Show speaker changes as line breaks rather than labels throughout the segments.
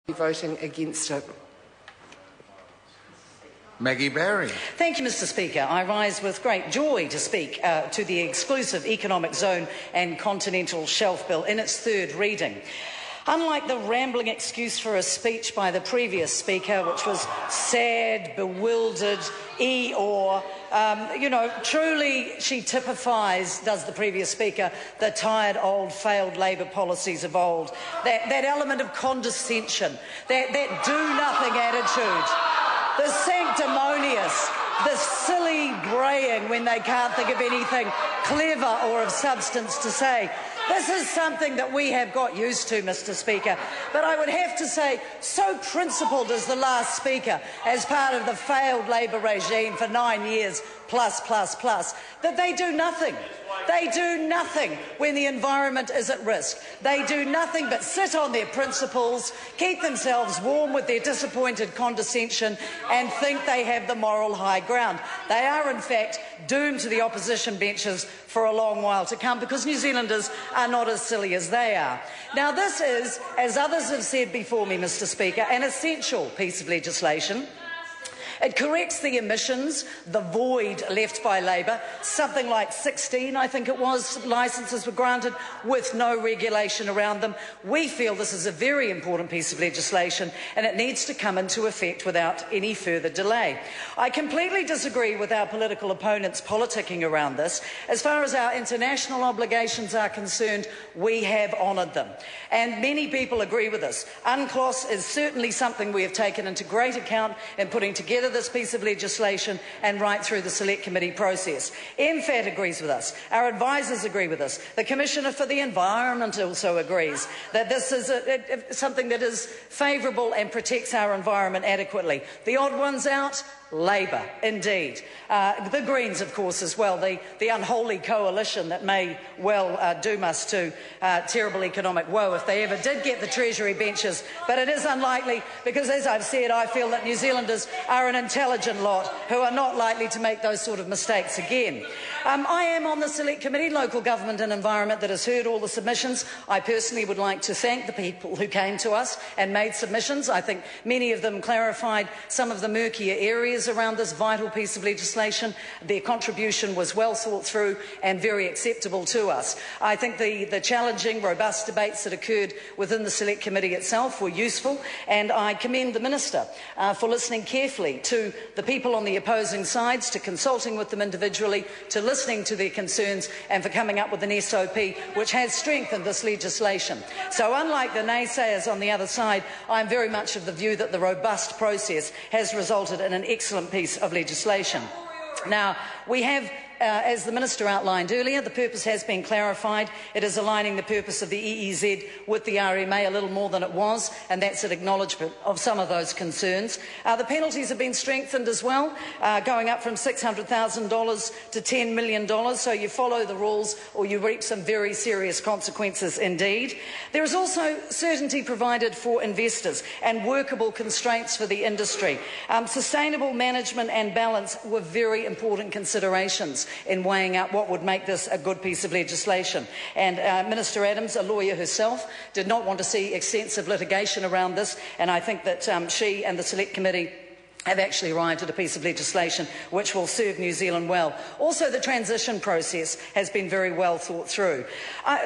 Voting against it.
Maggie Barry.
Thank you, Mr Speaker. I rise with great joy to speak to the Exclusive Economic Zone and Continental Shelf Bill in its third reading. Unlike the rambling excuse for a speech by the previous speaker, which was sad, bewildered, truly she typifies, does the previous speaker, the tired old failed Labor policies of old. That element of condescension, that do-nothing attitude, the sanctimonious, the silly braying when they can't think of anything clever or of substance to say. This is something that we have got used to, Mr Speaker, but I would have to say, so principled as the last speaker as part of the failed Labor regime for 9 years plus, that they do nothing. They do nothing when the environment is at risk. They do nothing but sit on their principles, keep themselves warm with their disappointed condescension and think they have the moral high ground. They are, in fact, doomed to the opposition benches for a long while to come because New Zealanders are not as silly as they are. Now, this is, as others have said before me, Mr Speaker, an essential piece of legislation. It corrects the omissions, the void left by Labor. Something like 16, I think it was, licences were granted with no regulation around them. We feel this is a very important piece of legislation and it needs to come into effect without any further delay. I completely disagree with our political opponents politicking around this. As far as our international obligations are concerned, we have honoured them. And many people agree with us. UNCLOS is certainly something we have taken into great account in putting together this piece of legislation and right through the Select Committee process. MFAT agrees with us. Our advisers agree with us. The Commissioner for the Environment also agrees that this is something that is favourable and protects our environment adequately. The odd ones out? Labor, indeed. The Greens, of course, as well, the unholy coalition that may well doom us to terrible economic woe if they ever did get the Treasury benches. But it is unlikely because, as I've said, I feel that New Zealanders are an intelligent lot who are not likely to make those sort of mistakes again. I am on the Select Committee, Local Government and Environment, that has heard all the submissions. I personally would like to thank the people who came to us and made submissions. I think many of them clarified some of the murkier areas around this vital piece of legislation. Their contribution was well thought through and very acceptable to us. I think the challenging, robust debates that occurred within the Select Committee itself were useful, and I commend the Minister for listening carefully to the people on the opposing sides, to consulting with them individually, to listening to their concerns and for coming up with an SOP which has strengthened this legislation. So unlike the naysayers on the other side, I am very much of the view that the robust process has resulted in an excellent piece of legislation. Now, we have, as the Minister outlined earlier, the purpose has been clarified. It is aligning the purpose of the EEZ with the RMA a little more than it was, and that's an acknowledgement of some of those concerns. The penalties have been strengthened as well, going up from $600,000 to $10 million, so you follow the rules or you reap some very serious consequences indeed. There is also certainty provided for investors and workable constraints for the industry. Sustainable management and balance were very important considerations in weighing out what would make this a good piece of legislation. And Minister Adams, a lawyer herself, did not want to see extensive litigation around this, and I think that she and the Select Committee have actually arrived at a piece of legislation which will serve New Zealand well. Also, the transition process has been very well thought through.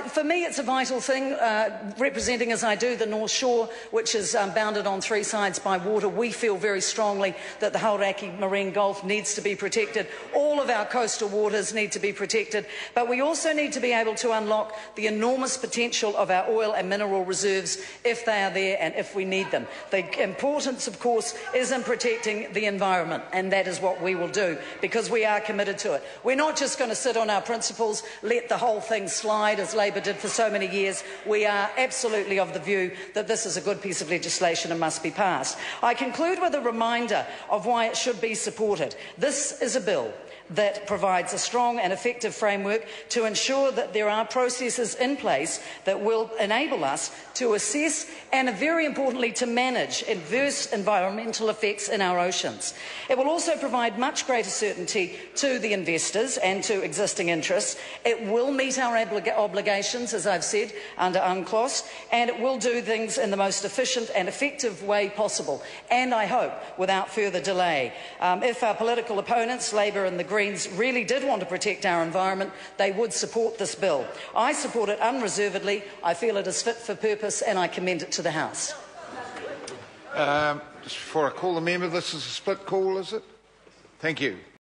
For me, it's a vital thing, representing as I do the North Shore, which is bounded on three sides by water. We feel very strongly that the Hauraki Marine Gulf needs to be protected. All of our coastal waters need to be protected, but we also need to be able to unlock the enormous potential of our oil and mineral reserves if they are there and if we need them. The importance, of course, is in protecting the environment, and that is what we will do because we are committed to it. We're not just going to sit on our principles, let the whole thing slide as Labor did for so many years. We are absolutely of the view that this is a good piece of legislation and must be passed. I conclude with a reminder of why it should be supported. This is a bill that provides a strong and effective framework to ensure that there are processes in place that will enable us to assess and, very importantly, to manage adverse environmental effects in our oceans. It will also provide much greater certainty to the investors and to existing interests. It will meet our obligations, as I've said, under UNCLOS, and it will do things in the most efficient and effective way possible, and I hope without further delay. If our political opponents, Labor and the Greens, really did want to protect our environment, they would support this bill. I support it unreservedly. I feel it is fit for purpose, and I commend it to the House.
Just before I call the member, this is a split call, is it? Thank you.